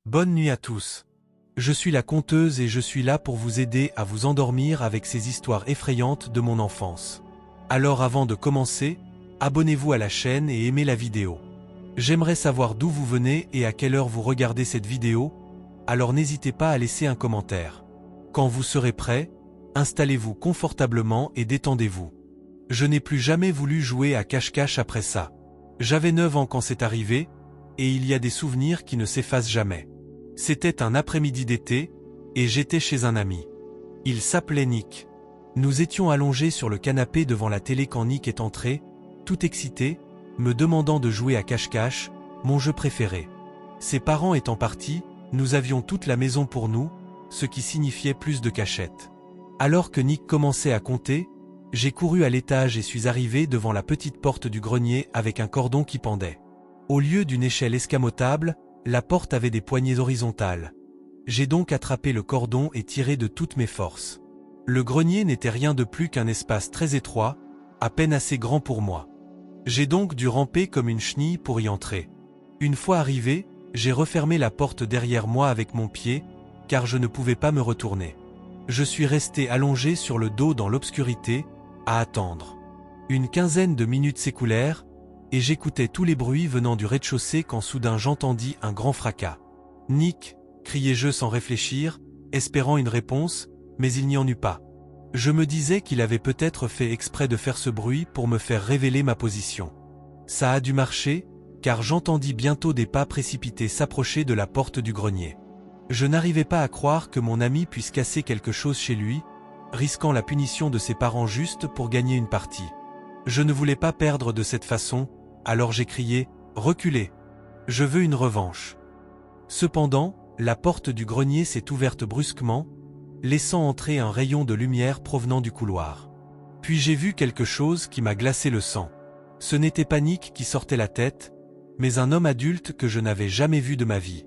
Bonne nuit à tous. Je suis la conteuse et je suis là pour vous aider à vous endormir avec ces histoires effrayantes de mon enfance. Alors avant de commencer, abonnez-vous à la chaîne et aimez la vidéo. J'aimerais savoir d'où vous venez et à quelle heure vous regardez cette vidéo, alors n'hésitez pas à laisser un commentaire. Quand vous serez prêt, installez-vous confortablement et détendez-vous. Je n'ai plus jamais voulu jouer à cache-cache après ça. J'avais 9 ans quand c'est arrivé, et il y a des souvenirs qui ne s'effacent jamais. C'était un après-midi d'été, et j'étais chez un ami. Il s'appelait Nick. Nous étions allongés sur le canapé devant la télé quand Nick est entré, tout excité, me demandant de jouer à cache-cache, mon jeu préféré. Ses parents étant partis, nous avions toute la maison pour nous, ce qui signifiait plus de cachettes. Alors que Nick commençait à compter, j'ai couru à l'étage et suis arrivé devant la petite porte du grenier avec un cordon qui pendait. Au lieu d'une échelle escamotable, la porte avait des poignées horizontales. J'ai donc attrapé le cordon et tiré de toutes mes forces. Le grenier n'était rien de plus qu'un espace très étroit, à peine assez grand pour moi. J'ai donc dû ramper comme une chenille pour y entrer. Une fois arrivé, j'ai refermé la porte derrière moi avec mon pied, car je ne pouvais pas me retourner. Je suis resté allongé sur le dos dans l'obscurité, à attendre. Une quinzaine de minutes s'écoulèrent, et j'écoutais tous les bruits venant du rez-de-chaussée quand soudain j'entendis un grand fracas. « Nick !» criai-je sans réfléchir, espérant une réponse, mais il n'y en eut pas. Je me disais qu'il avait peut-être fait exprès de faire ce bruit pour me faire révéler ma position. Ça a dû marcher, car j'entendis bientôt des pas précipités s'approcher de la porte du grenier. Je n'arrivais pas à croire que mon ami puisse casser quelque chose chez lui, risquant la punition de ses parents juste pour gagner une partie. Je ne voulais pas perdre de cette façon, alors j'ai crié « Reculez ! Je veux une revanche !» Cependant, la porte du grenier s'est ouverte brusquement, laissant entrer un rayon de lumière provenant du couloir. Puis j'ai vu quelque chose qui m'a glacé le sang. Ce n'était pas Nick qui sortait la tête, mais un homme adulte que je n'avais jamais vu de ma vie.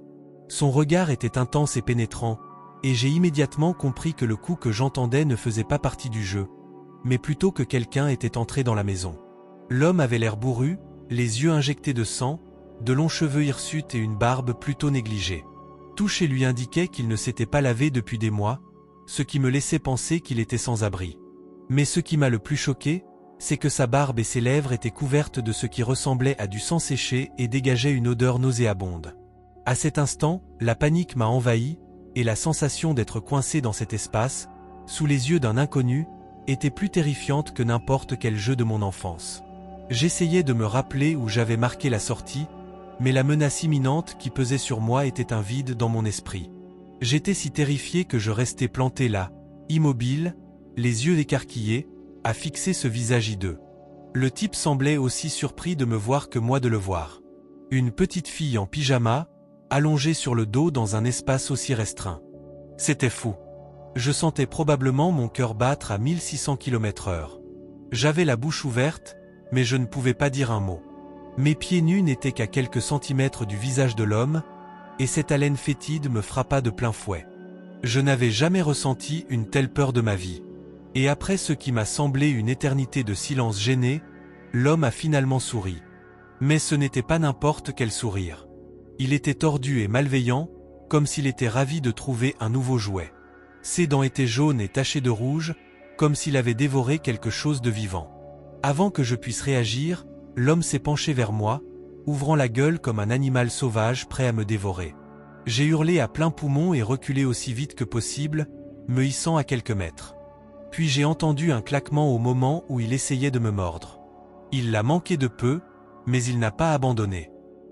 Son regard était intense et pénétrant, et j'ai immédiatement compris que le coup que j'entendais ne faisait pas partie du jeu, mais plutôt que quelqu'un était entré dans la maison. L'homme avait l'air bourru, les yeux injectés de sang, de longs cheveux hirsutes et une barbe plutôt négligée. Tout chez lui indiquait qu'il ne s'était pas lavé depuis des mois, ce qui me laissait penser qu'il était sans abri. Mais ce qui m'a le plus choqué, c'est que sa barbe et ses lèvres étaient couvertes de ce qui ressemblait à du sang séché et dégageaient une odeur nauséabonde. À cet instant, la panique m'a envahi, et la sensation d'être coincé dans cet espace, sous les yeux d'un inconnu, était plus terrifiante que n'importe quel jeu de mon enfance. J'essayais de me rappeler où j'avais marqué la sortie, mais la menace imminente qui pesait sur moi était un vide dans mon esprit. J'étais si terrifié que je restais planté là, immobile, les yeux écarquillés, à fixer ce visage hideux. Le type semblait aussi surpris de me voir que moi de le voir. Une petite fille en pyjama, allongée sur le dos dans un espace aussi restreint. C'était fou. Je sentais probablement mon cœur battre à 1600 km/h. J'avais la bouche ouverte, mais je ne pouvais pas dire un mot. Mes pieds nus n'étaient qu'à quelques centimètres du visage de l'homme, et cette haleine fétide me frappa de plein fouet. Je n'avais jamais ressenti une telle peur de ma vie. Et après ce qui m'a semblé une éternité de silence gêné, l'homme a finalement souri. Mais ce n'était pas n'importe quel sourire. Il était tordu et malveillant, comme s'il était ravi de trouver un nouveau jouet. Ses dents étaient jaunes et tachées de rouge, comme s'il avait dévoré quelque chose de vivant. Avant que je puisse réagir, l'homme s'est penché vers moi, ouvrant la gueule comme un animal sauvage prêt à me dévorer. J'ai hurlé à plein poumon et reculé aussi vite que possible, me hissant à quelques mètres. Puis j'ai entendu un claquement au moment où il essayait de me mordre. Il l'a manqué de peu, mais il n'a pas abandonné.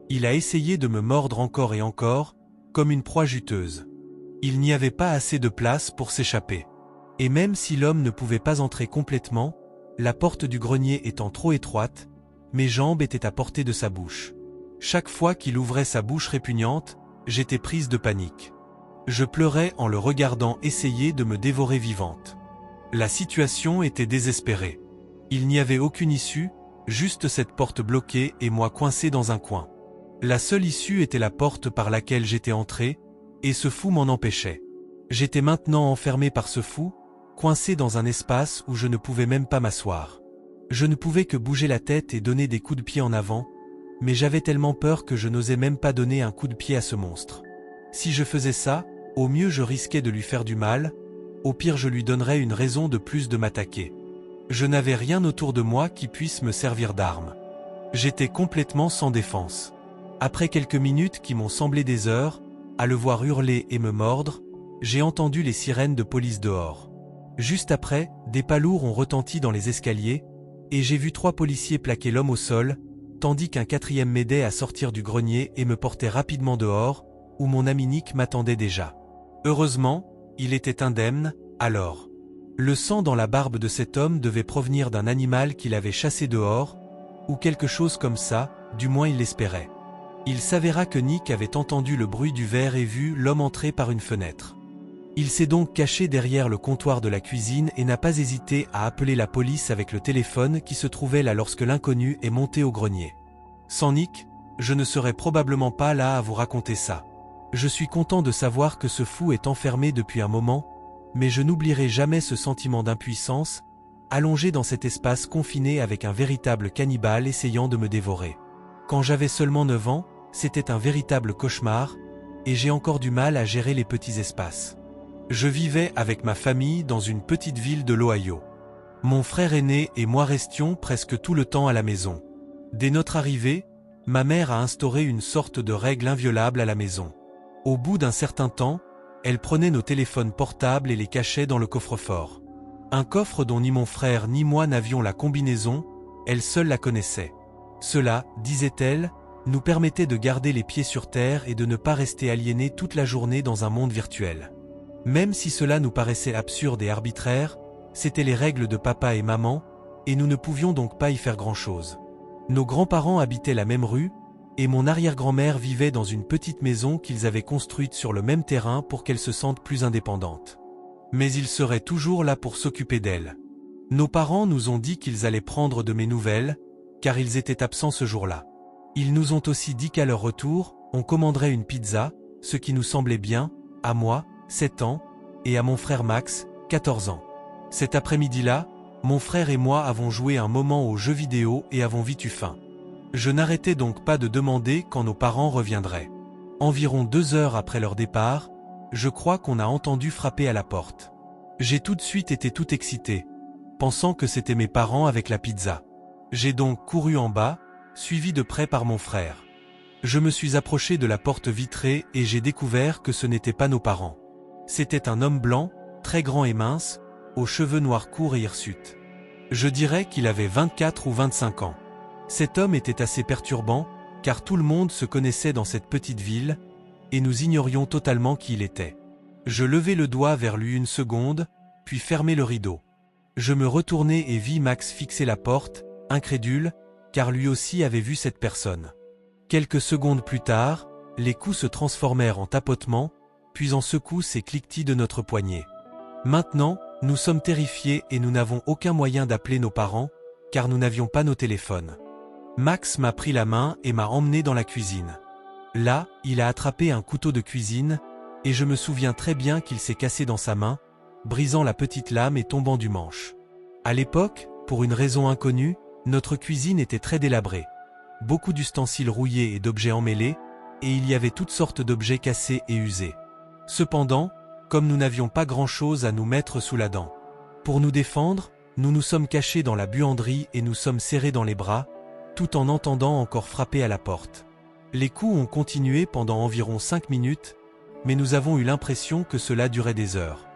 Il a essayé de me mordre encore et encore, comme une proie juteuse. Il n'y avait pas assez de place pour s'échapper. Et même si l'homme ne pouvait pas entrer complètement, la porte du grenier étant trop étroite, mes jambes étaient à portée de sa bouche. Chaque fois qu'il ouvrait sa bouche répugnante, j'étais prise de panique. Je pleurais en le regardant essayer de me dévorer vivante. La situation était désespérée. Il n'y avait aucune issue, juste cette porte bloquée et moi coincé dans un coin. La seule issue était la porte par laquelle j'étais entré, et ce fou m'en empêchait. J'étais maintenant enfermé par ce fou, coincé dans un espace où je ne pouvais même pas m'asseoir. Je ne pouvais que bouger la tête et donner des coups de pied en avant, mais j'avais tellement peur que je n'osais même pas donner un coup de pied à ce monstre. Si je faisais ça, au mieux je risquais de lui faire du mal, au pire je lui donnerais une raison de plus de m'attaquer. Je n'avais rien autour de moi qui puisse me servir d'arme. J'étais complètement sans défense. Après quelques minutes qui m'ont semblé des heures, à le voir hurler et me mordre, j'ai entendu les sirènes de police dehors. Juste après, des pas lourds ont retenti dans les escaliers, et j'ai vu 3 policiers plaquer l'homme au sol, tandis qu'un 4e m'aidait à sortir du grenier et me portait rapidement dehors, où mon ami Nick m'attendait déjà. Heureusement, il était indemne, alors. Le sang dans la barbe de cet homme devait provenir d'un animal qu'il avait chassé dehors, ou quelque chose comme ça, du moins il l'espérait. Il s'avéra que Nick avait entendu le bruit du verre et vu l'homme entrer par une fenêtre. Il s'est donc caché derrière le comptoir de la cuisine et n'a pas hésité à appeler la police avec le téléphone qui se trouvait là lorsque l'inconnu est monté au grenier. Sans Nick, je ne serais probablement pas là à vous raconter ça. Je suis content de savoir que ce fou est enfermé depuis un moment, mais je n'oublierai jamais ce sentiment d'impuissance, allongé dans cet espace confiné avec un véritable cannibale essayant de me dévorer. Quand j'avais seulement 9 ans, c'était un véritable cauchemar, et j'ai encore du mal à gérer les petits espaces. Je vivais avec ma famille dans une petite ville de l'Ohio. Mon frère aîné et moi restions presque tout le temps à la maison. Dès notre arrivée, ma mère a instauré une sorte de règle inviolable à la maison. Au bout d'un certain temps, elle prenait nos téléphones portables et les cachait dans le coffre-fort. Un coffre dont ni mon frère ni moi n'avions la combinaison, elle seule la connaissait. Cela, disait-elle, nous permettait de garder les pieds sur terre et de ne pas rester aliénés toute la journée dans un monde virtuel. Même si cela nous paraissait absurde et arbitraire, c'étaient les règles de papa et maman, et nous ne pouvions donc pas y faire grand-chose. Nos grands-parents habitaient la même rue, et mon arrière-grand-mère vivait dans une petite maison qu'ils avaient construite sur le même terrain pour qu'elle se sente plus indépendante. Mais ils seraient toujours là pour s'occuper d'elle. Nos parents nous ont dit qu'ils allaient prendre de mes nouvelles, car ils étaient absents ce jour-là. Ils nous ont aussi dit qu'à leur retour, on commanderait une pizza, ce qui nous semblait bien, à moi, 7 ans, et à mon frère Max, 14 ans. Cet après-midi-là, mon frère et moi avons joué un moment aux jeux vidéo et avons vite eu faim. Je n'arrêtais donc pas de demander quand nos parents reviendraient. Environ 2 heures après leur départ, je crois qu'on a entendu frapper à la porte. J'ai tout de suite été tout excité, pensant que c'était mes parents avec la pizza. J'ai donc couru en bas, suivi de près par mon frère. Je me suis approché de la porte vitrée et j'ai découvert que ce n'étaient pas nos parents. C'était un homme blanc, très grand et mince, aux cheveux noirs courts et hirsutes. Je dirais qu'il avait 24 ou 25 ans. Cet homme était assez perturbant, car tout le monde se connaissait dans cette petite ville, et nous ignorions totalement qui il était. Je levai le doigt vers lui une seconde, puis fermai le rideau. Je me retournai et vis Max fixer la porte, incrédule, car lui aussi avait vu cette personne. Quelques secondes plus tard, les coups se transformèrent en tapotements, puis en secousses et cliquetis de notre poignet. Maintenant, nous sommes terrifiés et nous n'avons aucun moyen d'appeler nos parents, car nous n'avions pas nos téléphones. Max m'a pris la main et m'a emmené dans la cuisine. Là, il a attrapé un couteau de cuisine, et je me souviens très bien qu'il s'est cassé dans sa main, brisant la petite lame et tombant du manche. À l'époque, pour une raison inconnue, notre cuisine était très délabrée. Beaucoup d'ustensiles rouillés et d'objets emmêlés, et il y avait toutes sortes d'objets cassés et usés. Cependant, comme nous n'avions pas grand-chose à nous mettre sous la dent. Pour nous défendre, nous nous sommes cachés dans la buanderie et nous sommes serrés dans les bras, tout en entendant encore frapper à la porte. Les coups ont continué pendant environ 5 minutes, mais nous avons eu l'impression que cela durait des heures.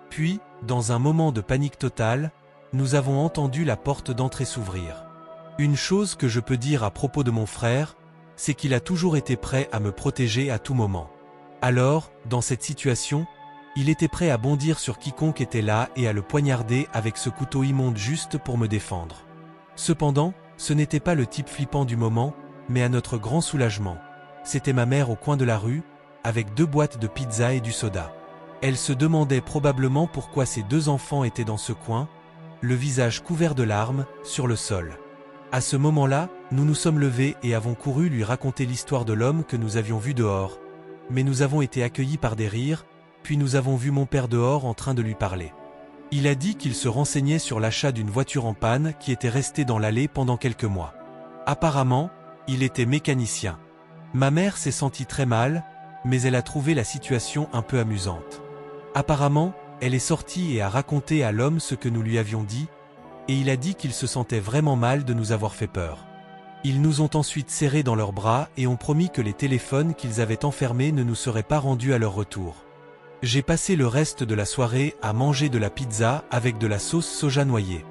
Puis, dans un moment de panique totale, nous avons entendu la porte d'entrée s'ouvrir. Une chose que je peux dire à propos de mon frère, c'est qu'il a toujours été prêt à me protéger à tout moment. Alors, dans cette situation, il était prêt à bondir sur quiconque était là et à le poignarder avec ce couteau immonde juste pour me défendre. Cependant, ce n'était pas le type flippant du moment, mais à notre grand soulagement. C'était ma mère au coin de la rue, avec 2 boîtes de pizza et du soda. Elle se demandait probablement pourquoi ses 2 enfants étaient dans ce coin, le visage couvert de larmes, sur le sol. À ce moment-là, nous nous sommes levés et avons couru lui raconter l'histoire de l'homme que nous avions vu dehors. Mais nous avons été accueillis par des rires, puis nous avons vu mon père dehors en train de lui parler. Il a dit qu'il se renseignait sur l'achat d'une voiture en panne qui était restée dans l'allée pendant quelques mois. Apparemment, il était mécanicien. Ma mère s'est sentie très mal, mais elle a trouvé la situation un peu amusante. Apparemment, elle est sortie et a raconté à l'homme ce que nous lui avions dit, et il a dit qu'il se sentait vraiment mal de nous avoir fait peur. Ils nous ont ensuite serrés dans leurs bras et ont promis que les téléphones qu'ils avaient enfermés ne nous seraient pas rendus à leur retour. J'ai passé le reste de la soirée à manger de la pizza avec de la sauce soja noyée.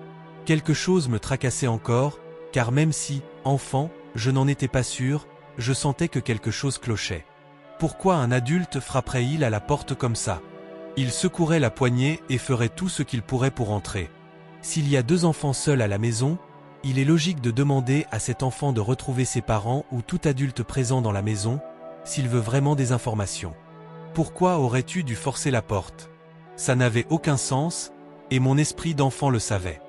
Quelque chose me tracassait encore, car même si, enfant, je n'en étais pas sûr, je sentais que quelque chose clochait. Pourquoi un adulte frapperait-il à la porte comme ça? Il secouerait la poignée et ferait tout ce qu'il pourrait pour entrer. S'il y a 2 enfants seuls à la maison, il est logique de demander à cet enfant de retrouver ses parents ou tout adulte présent dans la maison, s'il veut vraiment des informations. Pourquoi aurais-tu dû forcer la porte? Ça n'avait aucun sens, et mon esprit d'enfant le savait.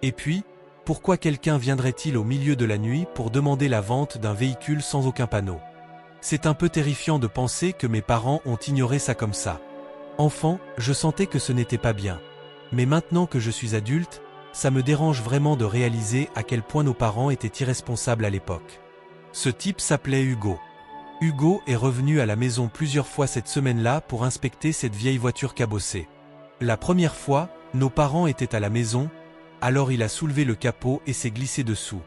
Et puis, pourquoi quelqu'un viendrait-il au milieu de la nuit pour demander la vente d'un véhicule sans aucun panneau? C'est un peu terrifiant de penser que mes parents ont ignoré ça comme ça. Enfant, je sentais que ce n'était pas bien. Mais maintenant que je suis adulte, ça me dérange vraiment de réaliser à quel point nos parents étaient irresponsables à l'époque. Ce type s'appelait Hugo. Hugo est revenu à la maison plusieurs fois cette semaine-là pour inspecter cette vieille voiture cabossée. La première fois, nos parents étaient à la maison, alors il a soulevé le capot et s'est glissé dessous.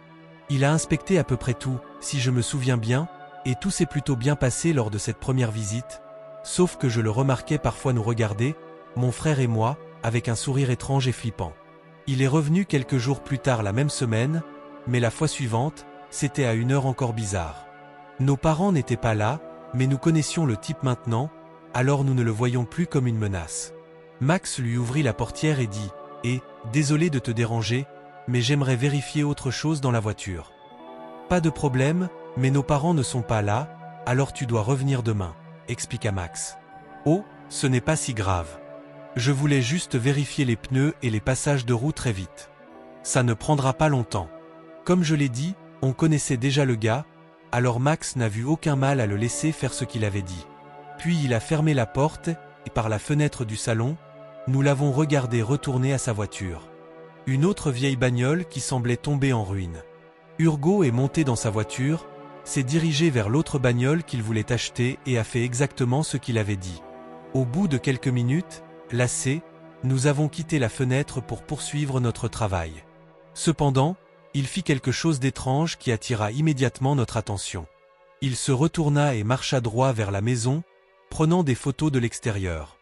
Il a inspecté à peu près tout, si je me souviens bien, et tout s'est plutôt bien passé lors de cette première visite, sauf que je le remarquais parfois nous regarder, mon frère et moi, avec un sourire étrange et flippant. Il est revenu quelques jours plus tard la même semaine, mais la fois suivante, c'était à une heure encore bizarre. Nos parents n'étaient pas là, mais nous connaissions le type maintenant, alors nous ne le voyions plus comme une menace. Max lui ouvrit la portière et dit « désolé de te déranger, mais j'aimerais vérifier autre chose dans la voiture. » « Pas de problème, mais nos parents ne sont pas là, alors tu dois revenir demain, » expliqua Max. « Oh, ce n'est pas si grave. Je voulais juste vérifier les pneus et les passages de roue très vite. Ça ne prendra pas longtemps. » Comme je l'ai dit, on connaissait déjà le gars, alors Max n'a vu aucun mal à le laisser faire ce qu'il avait dit. Puis il a fermé la porte, et par la fenêtre du salon, nous l'avons regardé retourner à sa voiture. Une autre vieille bagnole qui semblait tomber en ruine. Hugo est monté dans sa voiture, s'est dirigé vers l'autre bagnole qu'il voulait acheter et a fait exactement ce qu'il avait dit. Au bout de quelques minutes, lassés, nous avons quitté la fenêtre pour poursuivre notre travail. Cependant, il fit quelque chose d'étrange qui attira immédiatement notre attention. Il se retourna et marcha droit vers la maison, prenant des photos de l'extérieur.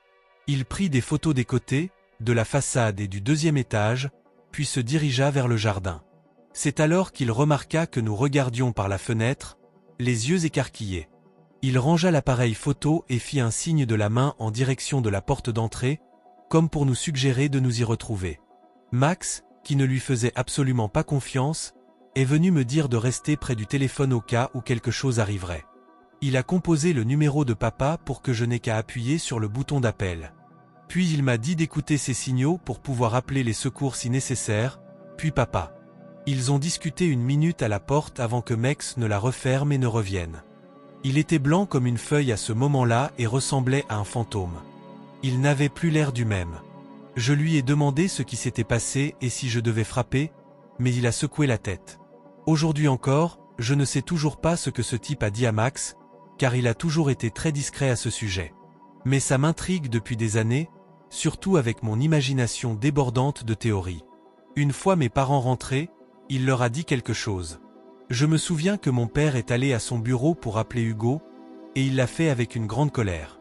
Il prit des photos des côtés, de la façade et du 2e étage, puis se dirigea vers le jardin. C'est alors qu'il remarqua que nous regardions par la fenêtre, les yeux écarquillés. Il rangea l'appareil photo et fit un signe de la main en direction de la porte d'entrée, comme pour nous suggérer de nous y retrouver. Max, qui ne lui faisait absolument pas confiance, est venu me dire de rester près du téléphone au cas où quelque chose arriverait. Il a composé le numéro de papa pour que je n'ai qu'à appuyer sur le bouton d'appel. Puis il m'a dit d'écouter ces signaux pour pouvoir appeler les secours si nécessaire, puis papa. Ils ont discuté 1 minute à la porte avant que Max ne la referme et ne revienne. Il était blanc comme une feuille à ce moment-là et ressemblait à un fantôme. Il n'avait plus l'air du même. Je lui ai demandé ce qui s'était passé et si je devais frapper, mais il a secoué la tête. Aujourd'hui encore, je ne sais toujours pas ce que ce type a dit à Max, car il a toujours été très discret à ce sujet. Mais ça m'intrigue depuis des années, surtout avec mon imagination débordante de théories. Une fois mes parents rentrés, il leur a dit quelque chose. Je me souviens que mon père est allé à son bureau pour appeler Hugo, et il l'a fait avec une grande colère.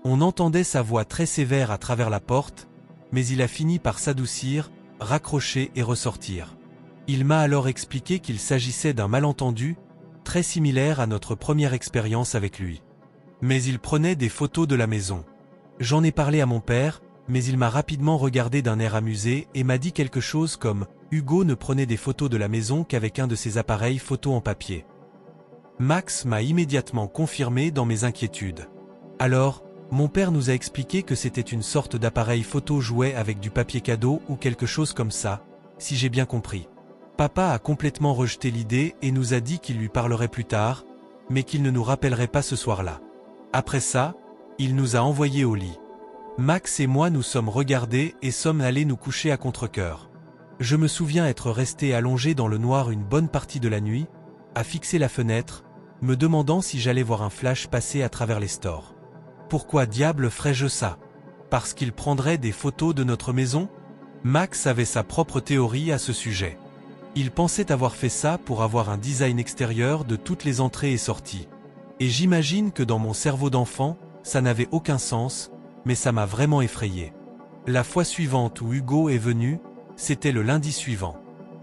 On entendait sa voix très sévère à travers la porte, mais il a fini par s'adoucir, raccrocher et ressortir. Il m'a alors expliqué qu'il s'agissait d'un malentendu, très similaire à notre première expérience avec lui. Mais il prenait des photos de la maison. J'en ai parlé à mon père, mais il m'a rapidement regardé d'un air amusé et m'a dit quelque chose comme « Hugo ne prenait des photos de la maison qu'avec un de ses appareils photo en papier ». Max m'a immédiatement confirmé dans mes inquiétudes. Alors, mon père nous a expliqué que c'était une sorte d'appareil photo jouet avec du papier cadeau ou quelque chose comme ça, si j'ai bien compris. Papa a complètement rejeté l'idée et nous a dit qu'il lui parlerait plus tard, mais qu'il ne nous rappellerait pas ce soir-là. Après ça, il nous a envoyés au lit. Max et moi nous sommes regardés et sommes allés nous coucher à contre-cœur. Je me souviens être resté allongé dans le noir une bonne partie de la nuit, à fixer la fenêtre, me demandant si j'allais voir un flash passer à travers les stores. Pourquoi diable ferais-je ça? Parce qu'il prendrait des photos de notre maison? Max avait sa propre théorie à ce sujet. Il pensait avoir fait ça pour avoir un design extérieur de toutes les entrées et sorties. Et j'imagine que dans mon cerveau d'enfant, ça n'avait aucun sens, mais ça m'a vraiment effrayé. La fois suivante où Hugo est venu, c'était le lundi suivant.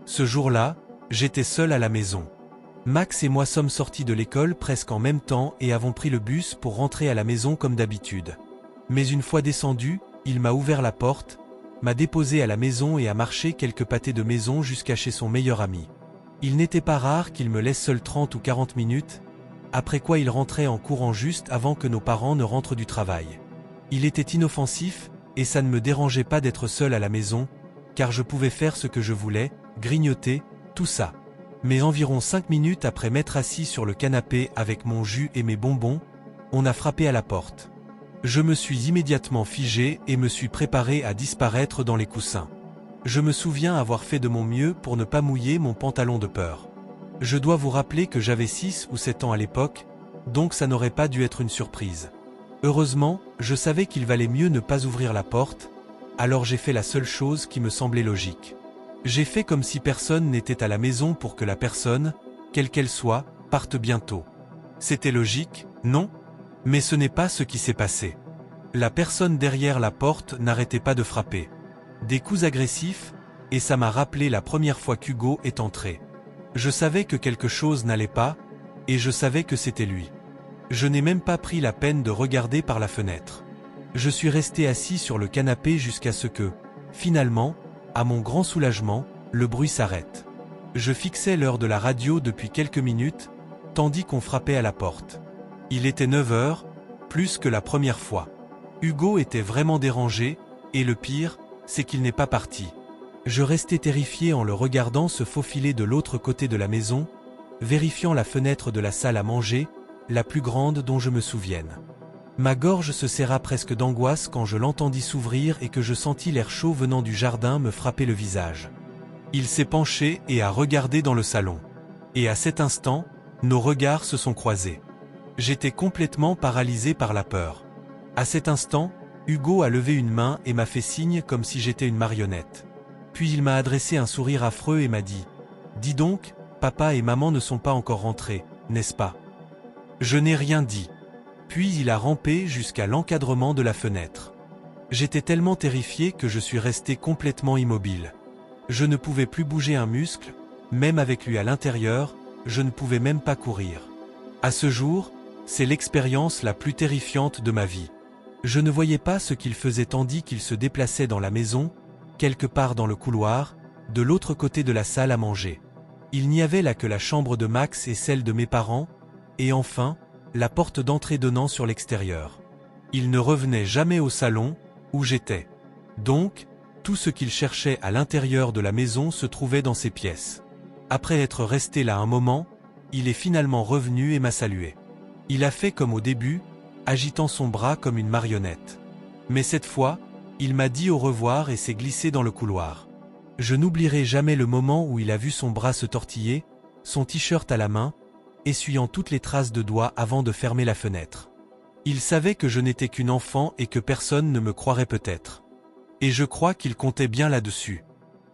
Ce jour-là, j'étais seul à la maison. Max et moi sommes sortis de l'école presque en même temps et avons pris le bus pour rentrer à la maison comme d'habitude. Mais une fois descendu, il m'a ouvert la porte, m'a déposé à la maison et a marché quelques pâtés de maison jusqu'à chez son meilleur ami. Il n'était pas rare qu'il me laisse seul 30 ou 40 minutes, après quoi il rentrait en courant juste avant que nos parents ne rentrent du travail. Il était inoffensif, et ça ne me dérangeait pas d'être seul à la maison, car je pouvais faire ce que je voulais, grignoter, tout ça. Mais environ 5 minutes après m'être assis sur le canapé avec mon jus et mes bonbons, on a frappé à la porte. Je me suis immédiatement figé et me suis préparé à disparaître dans les coussins. Je me souviens avoir fait de mon mieux pour ne pas mouiller mon pantalon de peur. Je dois vous rappeler que j'avais 6 ou 7 ans à l'époque, donc ça n'aurait pas dû être une surprise. Heureusement, je savais qu'il valait mieux ne pas ouvrir la porte, alors j'ai fait la seule chose qui me semblait logique. J'ai fait comme si personne n'était à la maison pour que la personne, quelle qu'elle soit, parte bientôt. C'était logique, non? Mais ce n'est pas ce qui s'est passé. La personne derrière la porte n'arrêtait pas de frapper. Des coups agressifs, et ça m'a rappelé la première fois qu'Hugo est entré. Je savais que quelque chose n'allait pas, et je savais que c'était lui. Je n'ai même pas pris la peine de regarder par la fenêtre. Je suis resté assis sur le canapé jusqu'à ce que, finalement, à mon grand soulagement, le bruit s'arrête. Je fixais l'heure de la radio depuis quelques minutes, tandis qu'on frappait à la porte. Il était 9 heures, plus que la première fois. Hugo était vraiment dérangé, et le pire, c'est qu'il n'est pas parti. Je restais terrifié en le regardant se faufiler de l'autre côté de la maison, vérifiant la fenêtre de la salle à manger, la plus grande dont je me souvienne. Ma gorge se serra presque d'angoisse quand je l'entendis s'ouvrir et que je sentis l'air chaud venant du jardin me frapper le visage. Il s'est penché et a regardé dans le salon. Et à cet instant, nos regards se sont croisés. J'étais complètement paralysé par la peur. À cet instant, Hugo a levé une main et m'a fait signe comme si j'étais une marionnette. Puis il m'a adressé un sourire affreux et m'a dit « Dis donc, papa et maman ne sont pas encore rentrés, n'est-ce pas ?» Je n'ai rien dit. Puis il a rampé jusqu'à l'encadrement de la fenêtre. J'étais tellement terrifié que je suis resté complètement immobile. Je ne pouvais plus bouger un muscle, même avec lui à l'intérieur, je ne pouvais même pas courir. À ce jour, c'est l'expérience la plus terrifiante de ma vie. Je ne voyais pas ce qu'il faisait tandis qu'il se déplaçait dans la maison, quelque part dans le couloir, de l'autre côté de la salle à manger. Il n'y avait là que la chambre de Max et celle de mes parents, et enfin, la porte d'entrée donnant sur l'extérieur. Il ne revenait jamais au salon, où j'étais. Donc, tout ce qu'il cherchait à l'intérieur de la maison se trouvait dans ces pièces. Après être resté là un moment, il est finalement revenu et m'a salué. Il a fait comme au début, agitant son bras comme une marionnette. Mais cette fois, il m'a dit au revoir et s'est glissé dans le couloir. Je n'oublierai jamais le moment où il a vu son bras se tortiller, son t-shirt à la main, essuyant toutes les traces de doigts avant de fermer la fenêtre. Il savait que je n'étais qu'une enfant et que personne ne me croirait peut-être. Et je crois qu'il comptait bien là-dessus.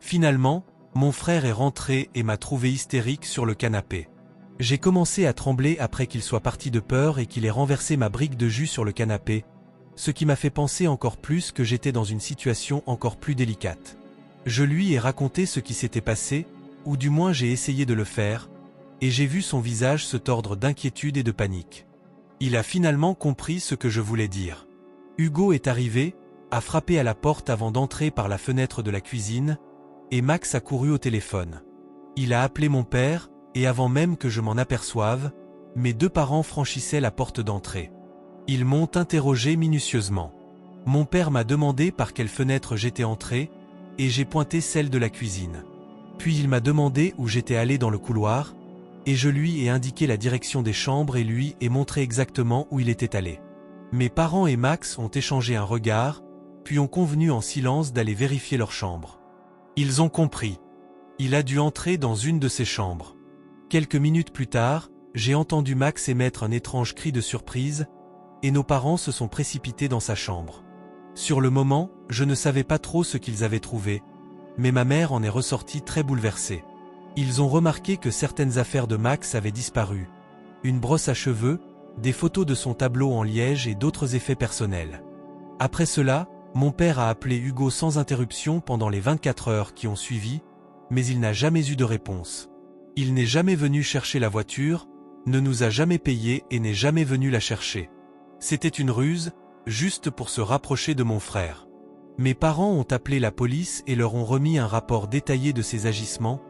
Finalement, mon frère est rentré et m'a trouvé hystérique sur le canapé. J'ai commencé à trembler après qu'il soit parti de peur et qu'il ait renversé ma brique de jus sur le canapé, ce qui m'a fait penser encore plus que j'étais dans une situation encore plus délicate. Je lui ai raconté ce qui s'était passé, ou du moins j'ai essayé de le faire, et j'ai vu son visage se tordre d'inquiétude et de panique. Il a finalement compris ce que je voulais dire. Hugo est arrivé, a frappé à la porte avant d'entrer par la fenêtre de la cuisine, et Max a couru au téléphone. Il a appelé mon père, et avant même que je m'en aperçoive, mes 2 parents franchissaient la porte d'entrée. Ils m'ont interrogé minutieusement. Mon père m'a demandé par quelle fenêtre j'étais entré, et j'ai pointé celle de la cuisine. Puis il m'a demandé où j'étais allé dans le couloir, et je lui ai indiqué la direction des chambres et lui ai montré exactement où il était allé. Mes parents et Max ont échangé un regard, puis ont convenu en silence d'aller vérifier leur chambre. Ils ont compris. Il a dû entrer dans une de ces chambres. Quelques minutes plus tard, j'ai entendu Max émettre un étrange cri de surprise, et nos parents se sont précipités dans sa chambre. Sur le moment, je ne savais pas trop ce qu'ils avaient trouvé, mais ma mère en est ressortie très bouleversée. Ils ont remarqué que certaines affaires de Max avaient disparu. Une brosse à cheveux, des photos de son tableau en liège et d'autres effets personnels. Après cela, mon père a appelé Hugo sans interruption pendant les 24 heures qui ont suivi, mais il n'a jamais eu de réponse. Il n'est jamais venu chercher la voiture, ne nous a jamais payé et n'est jamais venu la chercher. C'était une ruse, juste pour se rapprocher de mon frère. Mes parents ont appelé la police et leur ont remis un rapport détaillé de ses agissements,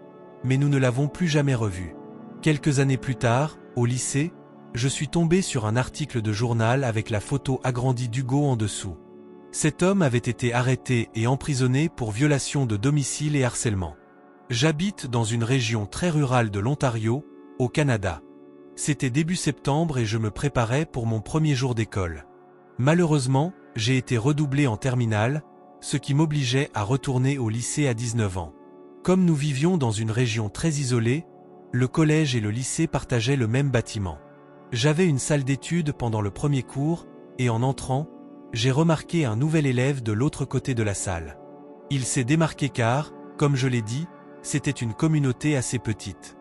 mais nous ne l'avons plus jamais revu. Quelques années plus tard, au lycée, je suis tombé sur un article de journal avec la photo agrandie d'Hugo en dessous. Cet homme avait été arrêté et emprisonné pour violation de domicile et harcèlement. J'habite dans une région très rurale de l'Ontario, au Canada. C'était début septembre et je me préparais pour mon premier jour d'école. Malheureusement, j'ai été redoublé en terminale, ce qui m'obligeait à retourner au lycée à 19 ans. Comme nous vivions dans une région très isolée, le collège et le lycée partageaient le même bâtiment. J'avais une salle d'études pendant le premier cours, et en entrant, j'ai remarqué un nouvel élève de l'autre côté de la salle. Il s'est démarqué car, comme je l'ai dit, c'était une communauté assez petite.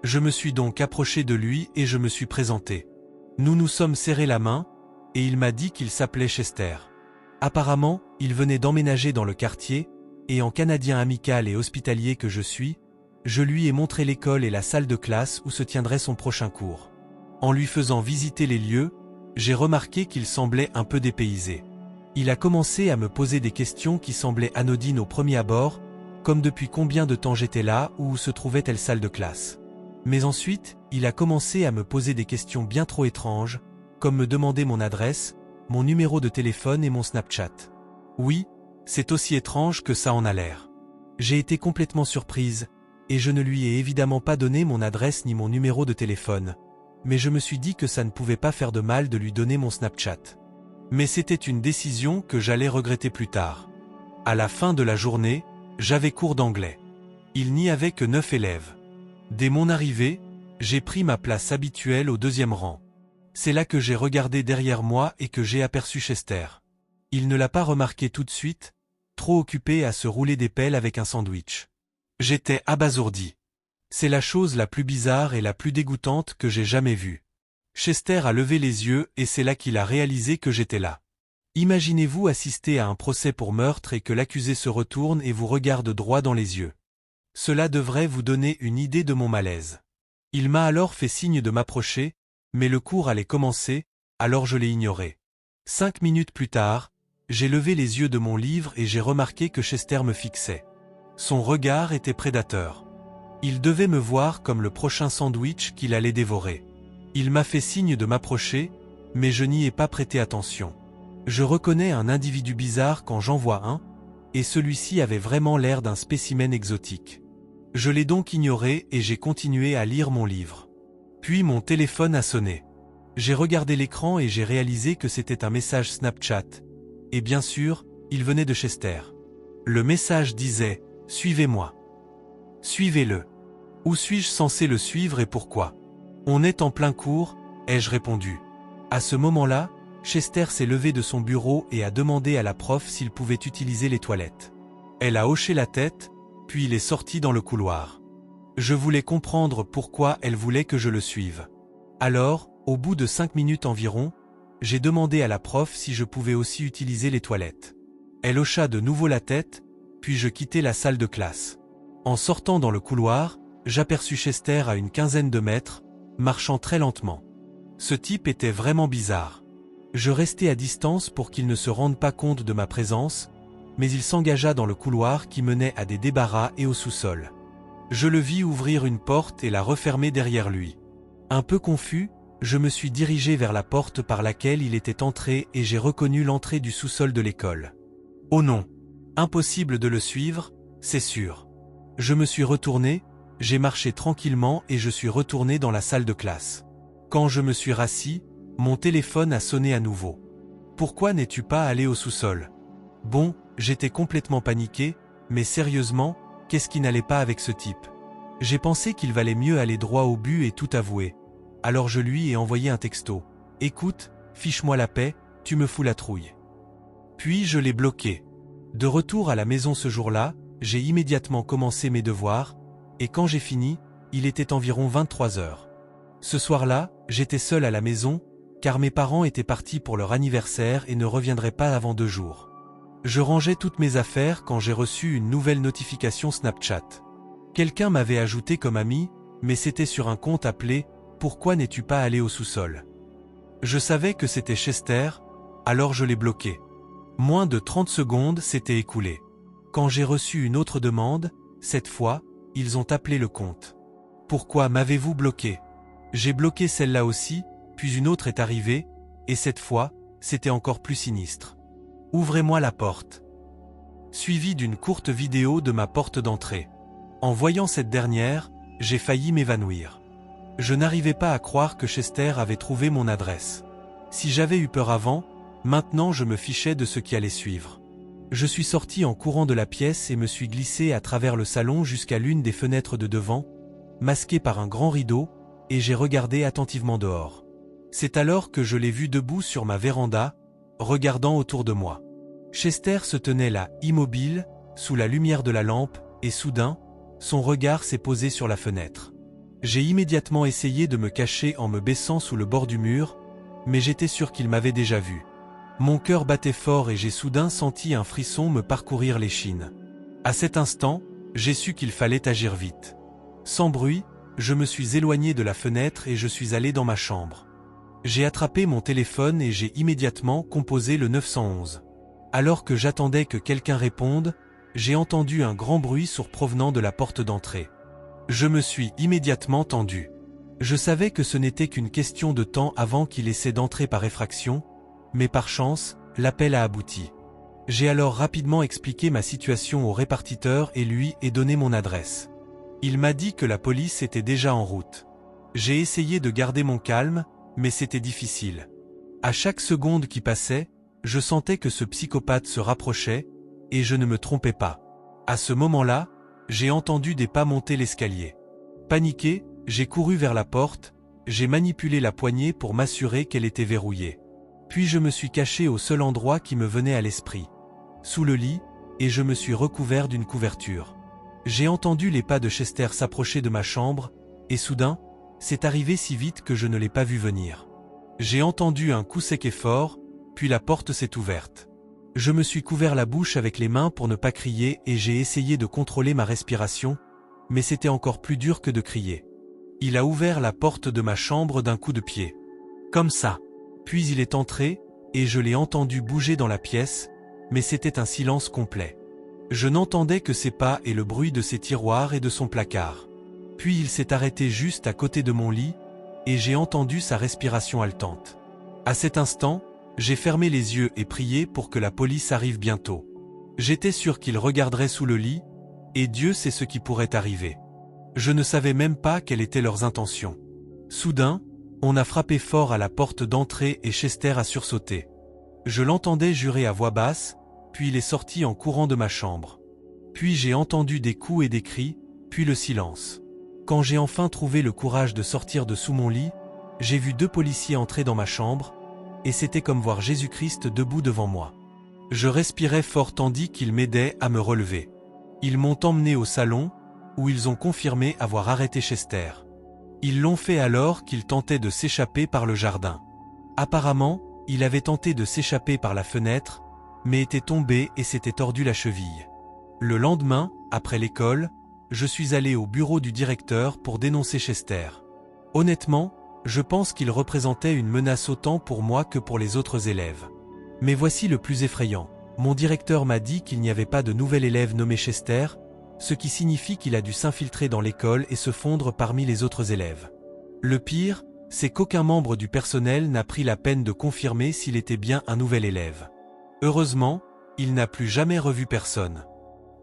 Je me suis donc approché de lui et je me suis présenté. Nous nous sommes serrés la main, et il m'a dit qu'il s'appelait Chester. Apparemment, il venait d'emménager dans le quartier, et en Canadien amical et hospitalier que je suis, je lui ai montré l'école et la salle de classe où se tiendrait son prochain cours. En lui faisant visiter les lieux, j'ai remarqué qu'il semblait un peu dépaysé. Il a commencé à me poser des questions qui semblaient anodines au premier abord, comme depuis combien de temps j'étais là ou où se trouvait telle salle de classe. Mais ensuite, il a commencé à me poser des questions bien trop étranges, comme me demander mon adresse, mon numéro de téléphone et mon Snapchat. Oui, c'est aussi étrange que ça en a l'air. J'ai été complètement surprise, et je ne lui ai évidemment pas donné mon adresse ni mon numéro de téléphone. Mais je me suis dit que ça ne pouvait pas faire de mal de lui donner mon Snapchat. Mais c'était une décision que j'allais regretter plus tard. À la fin de la journée, j'avais cours d'anglais. Il n'y avait que 9 élèves. Dès mon arrivée, j'ai pris ma place habituelle au deuxième rang. C'est là que j'ai regardé derrière moi et que j'ai aperçu Chester. Il ne l'a pas remarqué tout de suite, trop occupé à se rouler des pelles avec un sandwich. J'étais abasourdi. C'est la chose la plus bizarre et la plus dégoûtante que j'ai jamais vue. Chester a levé les yeux et c'est là qu'il a réalisé que j'étais là. Imaginez-vous assister à un procès pour meurtre et que l'accusé se retourne et vous regarde droit dans les yeux. Cela devrait vous donner une idée de mon malaise. Il m'a alors fait signe de m'approcher, mais le cours allait commencer, alors je l'ai ignoré. 5 minutes plus tard, j'ai levé les yeux de mon livre et j'ai remarqué que Chester me fixait. Son regard était prédateur. Il devait me voir comme le prochain sandwich qu'il allait dévorer. Il m'a fait signe de m'approcher, mais je n'y ai pas prêté attention. Je reconnais un individu bizarre quand j'en vois un, et celui-ci avait vraiment l'air d'un spécimen exotique. Je l'ai donc ignoré et j'ai continué à lire mon livre. Puis mon téléphone a sonné. J'ai regardé l'écran et j'ai réalisé que c'était un message Snapchat. Et bien sûr, il venait de Chester. Le message disait « Suivez-moi ». Suivez-le. Où suis-je censé le suivre et pourquoi? On est en plein cours, ai-je répondu. À ce moment-là, Chester s'est levé de son bureau et a demandé à la prof s'il pouvait utiliser les toilettes. Elle a hoché la tête, puis il est sorti dans le couloir. Je voulais comprendre pourquoi elle voulait que je le suive. Alors, au bout de 5 minutes environ, j'ai demandé à la prof si je pouvais aussi utiliser les toilettes. Elle hocha de nouveau la tête, puis je quittai la salle de classe. En sortant dans le couloir, j'aperçus Chester à une quinzaine de mètres, marchant très lentement. Ce type était vraiment bizarre. Je restai à distance pour qu'il ne se rende pas compte de ma présence, mais il s'engagea dans le couloir qui menait à des débarras et au sous-sol. Je le vis ouvrir une porte et la refermer derrière lui. Un peu confus, je me suis dirigé vers la porte par laquelle il était entré et j'ai reconnu l'entrée du sous-sol de l'école. Oh non! Impossible de le suivre, c'est sûr. Je me suis retourné, j'ai marché tranquillement et je suis retourné dans la salle de classe. Quand je me suis rassis, mon téléphone a sonné à nouveau. Pourquoi n'es-tu pas allé au sous-sol? Bon, j'étais complètement paniqué, mais sérieusement, qu'est-ce qui n'allait pas avec ce type? J'ai pensé qu'il valait mieux aller droit au but et tout avouer. Alors je lui ai envoyé un texto. Écoute, fiche-moi la paix, tu me fous la trouille. Puis je l'ai bloqué. De retour à la maison ce jour-là, j'ai immédiatement commencé mes devoirs, et quand j'ai fini, il était environ 23 heures. Ce soir-là, j'étais seul à la maison, car mes parents étaient partis pour leur anniversaire et ne reviendraient pas avant 2 jours. Je rangeais toutes mes affaires quand j'ai reçu une nouvelle notification Snapchat. Quelqu'un m'avait ajouté comme ami, mais c'était sur un compte appelé « Pourquoi n'es-tu pas allé au sous-sol ?» Je savais que c'était Chester, alors je l'ai bloqué. Moins de 30 secondes s'étaient écoulées. Quand j'ai reçu une autre demande, cette fois, ils ont appelé le compte. « Pourquoi m'avez-vous bloqué ?» J'ai bloqué celle-là aussi, puis une autre est arrivée, et cette fois, c'était encore plus sinistre. « Ouvrez-moi la porte. » Suivi d'une courte vidéo de ma porte d'entrée. En voyant cette dernière, j'ai failli m'évanouir. Je n'arrivais pas à croire que Chester avait trouvé mon adresse. Si j'avais eu peur avant, maintenant je me fichais de ce qui allait suivre. Je suis sorti en courant de la pièce et me suis glissé à travers le salon jusqu'à l'une des fenêtres de devant, masqué par un grand rideau, et j'ai regardé attentivement dehors. C'est alors que je l'ai vu debout sur ma véranda, regardant autour de moi. Chester se tenait là, immobile, sous la lumière de la lampe, et soudain, son regard s'est posé sur la fenêtre. J'ai immédiatement essayé de me cacher en me baissant sous le bord du mur, mais j'étais sûr qu'il m'avait déjà vu. Mon cœur battait fort et j'ai soudain senti un frisson me parcourir l'échine. À cet instant, j'ai su qu'il fallait agir vite. Sans bruit, je me suis éloigné de la fenêtre et je suis allé dans ma chambre. J'ai attrapé mon téléphone et j'ai immédiatement composé le 911. Alors que j'attendais que quelqu'un réponde, j'ai entendu un grand bruit provenant de la porte d'entrée. Je me suis immédiatement tendu. Je savais que ce n'était qu'une question de temps avant qu'il essaie d'entrer par effraction, mais par chance, l'appel a abouti. J'ai alors rapidement expliqué ma situation au répartiteur et lui ai donné mon adresse. Il m'a dit que la police était déjà en route. J'ai essayé de garder mon calme, mais c'était difficile. À chaque seconde qui passait, je sentais que ce psychopathe se rapprochait, et je ne me trompais pas. À ce moment-là, j'ai entendu des pas monter l'escalier. Paniqué, j'ai couru vers la porte, j'ai manipulé la poignée pour m'assurer qu'elle était verrouillée. Puis je me suis caché au seul endroit qui me venait à l'esprit, sous le lit, et je me suis recouvert d'une couverture. J'ai entendu les pas de Chester s'approcher de ma chambre, et soudain, c'est arrivé si vite que je ne l'ai pas vu venir. J'ai entendu un coup sec et fort, puis la porte s'est ouverte. Je me suis couvert la bouche avec les mains pour ne pas crier et j'ai essayé de contrôler ma respiration, mais c'était encore plus dur que de crier. Il a ouvert la porte de ma chambre d'un coup de pied. Comme ça. Puis il est entré, et je l'ai entendu bouger dans la pièce, mais c'était un silence complet. Je n'entendais que ses pas et le bruit de ses tiroirs et de son placard. Puis il s'est arrêté juste à côté de mon lit, et j'ai entendu sa respiration haletante. À cet instant, j'ai fermé les yeux et prié pour que la police arrive bientôt. J'étais sûr qu'ils regarderaient sous le lit, et Dieu sait ce qui pourrait arriver. Je ne savais même pas quelles étaient leurs intentions. Soudain, on a frappé fort à la porte d'entrée et Chester a sursauté. Je l'entendais jurer à voix basse, puis il est sorti en courant de ma chambre. Puis j'ai entendu des coups et des cris, puis le silence. Quand j'ai enfin trouvé le courage de sortir de sous mon lit, j'ai vu 2 policiers entrer dans ma chambre, et c'était comme voir Jésus-Christ debout devant moi. Je respirais fort tandis qu'ils m'aidaient à me relever. Ils m'ont emmené au salon, où ils ont confirmé avoir arrêté Chester. Ils l'ont fait alors qu'il tentait de s'échapper par le jardin. Apparemment, il avait tenté de s'échapper par la fenêtre, mais était tombé et s'était tordu la cheville. Le lendemain, après l'école, je suis allé au bureau du directeur pour dénoncer Chester. Honnêtement, je pense qu'il représentait une menace autant pour moi que pour les autres élèves. Mais voici le plus effrayant. Mon directeur m'a dit qu'il n'y avait pas de nouvel élève nommé Chester, ce qui signifie qu'il a dû s'infiltrer dans l'école et se fondre parmi les autres élèves. Le pire, c'est qu'aucun membre du personnel n'a pris la peine de confirmer s'il était bien un nouvel élève. Heureusement, il n'a plus jamais revu personne.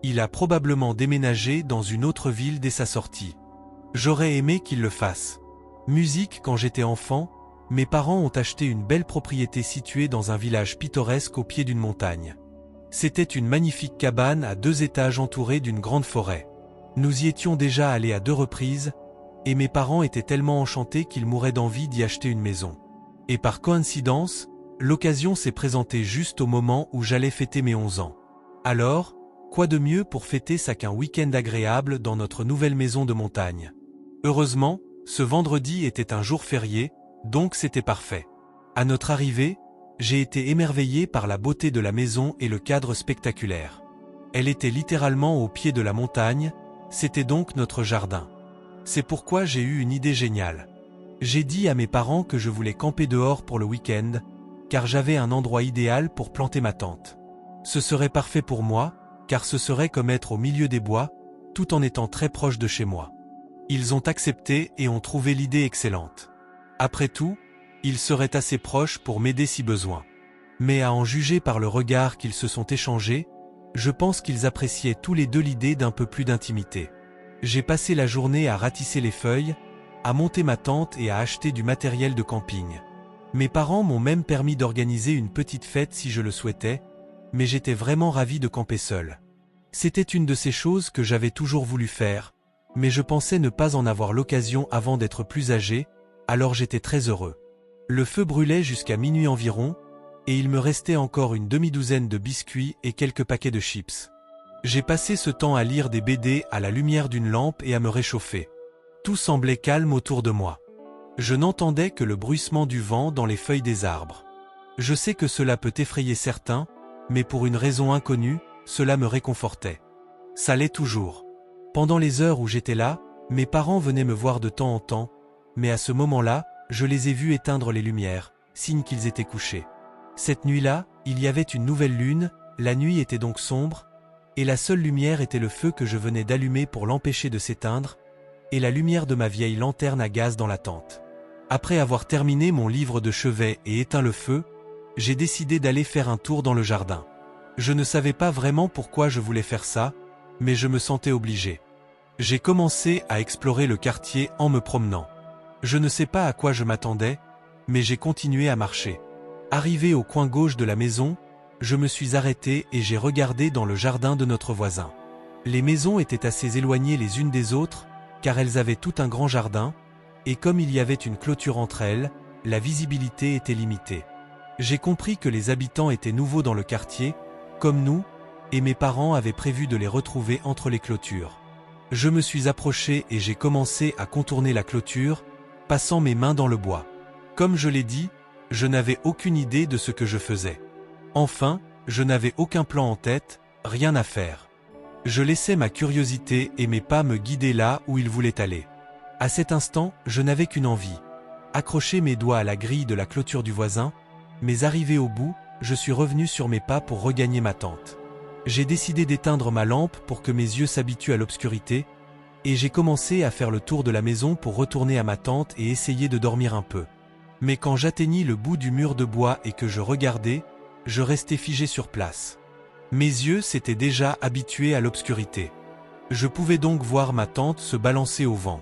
Il a probablement déménagé dans une autre ville dès sa sortie. J'aurais aimé qu'il le fasse. Musique quand j'étais enfant, mes parents ont acheté une belle propriété située dans un village pittoresque au pied d'une montagne. C'était une magnifique cabane à 2 étages entourée d'une grande forêt. Nous y étions déjà allés à 2 reprises, et mes parents étaient tellement enchantés qu'ils mouraient d'envie d'y acheter une maison. Et par coïncidence, l'occasion s'est présentée juste au moment où j'allais fêter mes 11 ans. Alors, quoi de mieux pour fêter ça qu'un week-end agréable dans notre nouvelle maison de montagne? Heureusement, ce vendredi était un jour férié, donc c'était parfait. À notre arrivée, j'ai été émerveillé par la beauté de la maison et le cadre spectaculaire. Elle était littéralement au pied de la montagne, c'était donc notre jardin. C'est pourquoi j'ai eu une idée géniale. J'ai dit à mes parents que je voulais camper dehors pour le week-end, car j'avais un endroit idéal pour planter ma tente. Ce serait parfait pour moi, car ce serait comme être au milieu des bois, tout en étant très proche de chez moi. Ils ont accepté et ont trouvé l'idée excellente. Après tout, ils seraient assez proches pour m'aider si besoin. Mais à en juger par le regard qu'ils se sont échangés, je pense qu'ils appréciaient tous les deux l'idée d'un peu plus d'intimité. J'ai passé la journée à ratisser les feuilles, à monter ma tente et à acheter du matériel de camping. Mes parents m'ont même permis d'organiser une petite fête si je le souhaitais, mais j'étais vraiment ravi de camper seul. C'était une de ces choses que j'avais toujours voulu faire, mais je pensais ne pas en avoir l'occasion avant d'être plus âgé, alors j'étais très heureux. Le feu brûlait jusqu'à minuit environ, et il me restait encore une demi-douzaine de biscuits et quelques paquets de chips. J'ai passé ce temps à lire des BD à la lumière d'une lampe et à me réchauffer. Tout semblait calme autour de moi. Je n'entendais que le bruissement du vent dans les feuilles des arbres. Je sais que cela peut effrayer certains, mais pour une raison inconnue, cela me réconfortait. Ça l'est toujours. Pendant les heures où j'étais là, mes parents venaient me voir de temps en temps, mais à ce moment-là, je les ai vus éteindre les lumières, signe qu'ils étaient couchés. Cette nuit-là, il y avait une nouvelle lune, la nuit était donc sombre, et la seule lumière était le feu que je venais d'allumer pour l'empêcher de s'éteindre, et la lumière de ma vieille lanterne à gaz dans la tente. Après avoir terminé mon livre de chevet et éteint le feu, j'ai décidé d'aller faire un tour dans le jardin. Je ne savais pas vraiment pourquoi je voulais faire ça, mais je me sentais obligé. J'ai commencé à explorer le quartier en me promenant. Je ne sais pas à quoi je m'attendais, mais j'ai continué à marcher. Arrivé au coin gauche de la maison, je me suis arrêté et j'ai regardé dans le jardin de notre voisin. Les maisons étaient assez éloignées les unes des autres, car elles avaient tout un grand jardin, et comme il y avait une clôture entre elles, la visibilité était limitée. J'ai compris que les habitants étaient nouveaux dans le quartier, comme nous, et mes parents avaient prévu de les retrouver entre les clôtures. Je me suis approché et j'ai commencé à contourner la clôture, passant mes mains dans le bois. Comme je l'ai dit, je n'avais aucune idée de ce que je faisais. Enfin, je n'avais aucun plan en tête, rien à faire. Je laissais ma curiosité et mes pas me guider là où ils voulaient aller. À cet instant, je n'avais qu'une envie. Accrocher mes doigts à la grille de la clôture du voisin, mais arrivé au bout, je suis revenu sur mes pas pour regagner ma tente. J'ai décidé d'éteindre ma lampe pour que mes yeux s'habituent à l'obscurité, et j'ai commencé à faire le tour de la maison pour retourner à ma tente et essayer de dormir un peu. Mais quand j'atteignis le bout du mur de bois et que je regardais, je restais figé sur place. Mes yeux s'étaient déjà habitués à l'obscurité. Je pouvais donc voir ma tente se balancer au vent.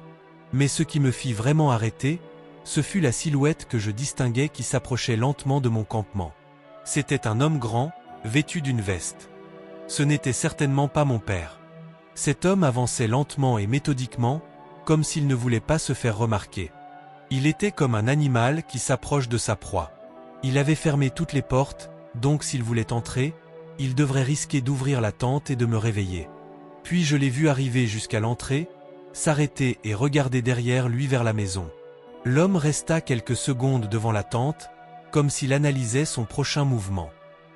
Mais ce qui me fit vraiment arrêter, ce fut la silhouette que je distinguais qui s'approchait lentement de mon campement. C'était un homme grand, vêtu d'une veste. Ce n'était certainement pas mon père. Cet homme avançait lentement et méthodiquement, comme s'il ne voulait pas se faire remarquer. Il était comme un animal qui s'approche de sa proie. Il avait fermé toutes les portes, donc s'il voulait entrer, il devrait risquer d'ouvrir la tente et de me réveiller. Puis je l'ai vu arriver jusqu'à l'entrée, s'arrêter et regarder derrière lui vers la maison. L'homme resta quelques secondes devant la tente, comme s'il analysait son prochain mouvement.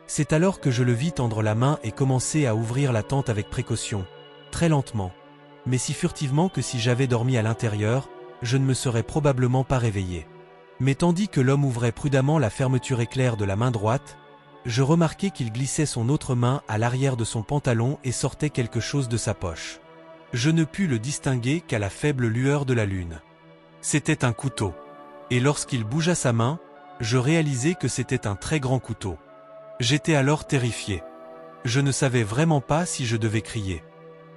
C'est alors que je le vis tendre la main et commencer à ouvrir la tente avec précaution, très lentement, mais si furtivement que si j'avais dormi à l'intérieur, je ne me serais probablement pas réveillé. Mais tandis que l'homme ouvrait prudemment la fermeture éclair de la main droite, je remarquai qu'il glissait son autre main à l'arrière de son pantalon et sortait quelque chose de sa poche. Je ne pus le distinguer qu'à la faible lueur de la lune. C'était un couteau. Et lorsqu'il bougea sa main, je réalisai que c'était un très grand couteau. J'étais alors terrifié. Je ne savais vraiment pas si je devais crier.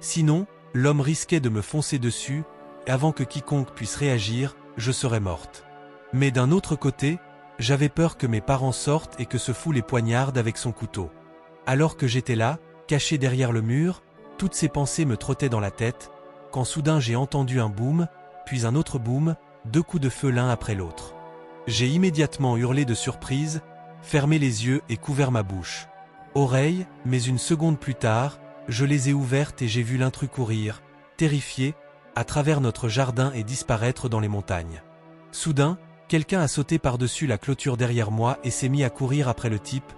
Sinon, l'homme risquait de me foncer dessus, et avant que quiconque puisse réagir, je serais morte. Mais d'un autre côté, j'avais peur que mes parents sortent et que ce fou les poignarde avec son couteau. Alors que j'étais là, caché derrière le mur, toutes ces pensées me trottaient dans la tête, quand soudain j'ai entendu un boum, puis un autre boum, 2 coups de feu l'un après l'autre. J'ai immédiatement hurlé de surprise, fermé les yeux et couvert ma bouche. Oreilles, mais une seconde plus tard, je les ai ouvertes et j'ai vu l'intrus courir, terrifié, à travers notre jardin et disparaître dans les montagnes. Soudain, quelqu'un a sauté par-dessus la clôture derrière moi et s'est mis à courir après le type,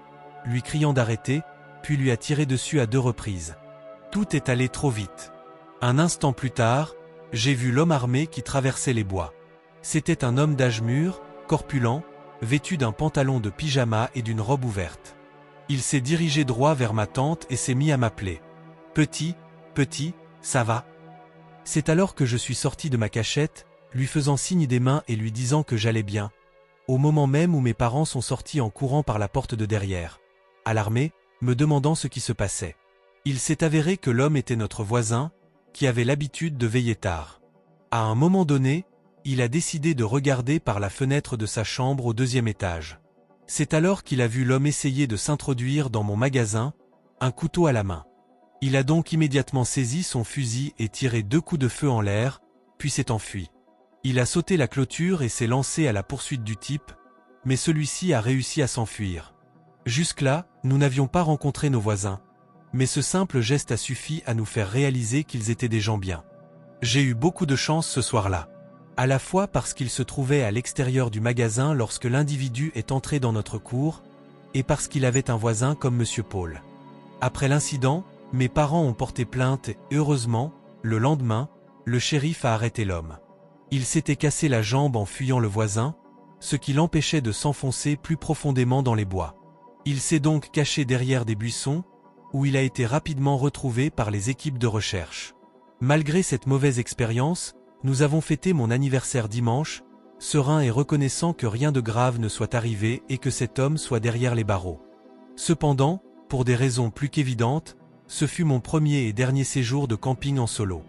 lui criant d'arrêter, puis lui a tiré dessus à 2 reprises. Tout est allé trop vite. Un instant plus tard, j'ai vu l'homme armé qui traversait les bois. C'était un homme d'âge mûr, corpulent, vêtu d'un pantalon de pyjama et d'une robe ouverte. Il s'est dirigé droit vers ma tante et s'est mis à m'appeler. « Petit, petit, ça va ?» C'est alors que je suis sorti de ma cachette, lui faisant signe des mains et lui disant que j'allais bien, au moment même où mes parents sont sortis en courant par la porte de derrière, alarmés, me demandant ce qui se passait. Il s'est avéré que l'homme était notre voisin, qui avait l'habitude de veiller tard. À un moment donné, il a décidé de regarder par la fenêtre de sa chambre au 2e étage. C'est alors qu'il a vu l'homme essayer de s'introduire dans mon magasin, un couteau à la main. Il a donc immédiatement saisi son fusil et tiré 2 coups de feu en l'air, puis s'est enfui. Il a sauté la clôture et s'est lancé à la poursuite du type, mais celui-ci a réussi à s'enfuir. Jusque-là, nous n'avions pas rencontré nos voisins, mais ce simple geste a suffi à nous faire réaliser qu'ils étaient des gens bien. J'ai eu beaucoup de chance ce soir-là. À la fois parce qu'il se trouvait à l'extérieur du magasin lorsque l'individu est entré dans notre cour, et parce qu'il avait un voisin comme Monsieur Paul. Après l'incident, mes parents ont porté plainte et, heureusement, le lendemain, le shérif a arrêté l'homme. Il s'était cassé la jambe en fuyant le voisin, ce qui l'empêchait de s'enfoncer plus profondément dans les bois. Il s'est donc caché derrière des buissons, où il a été rapidement retrouvé par les équipes de recherche. Malgré cette mauvaise expérience, nous avons fêté mon anniversaire dimanche, serein et reconnaissant que rien de grave ne soit arrivé et que cet homme soit derrière les barreaux. Cependant, pour des raisons plus qu'évidentes, ce fut mon premier et dernier séjour de camping en solo.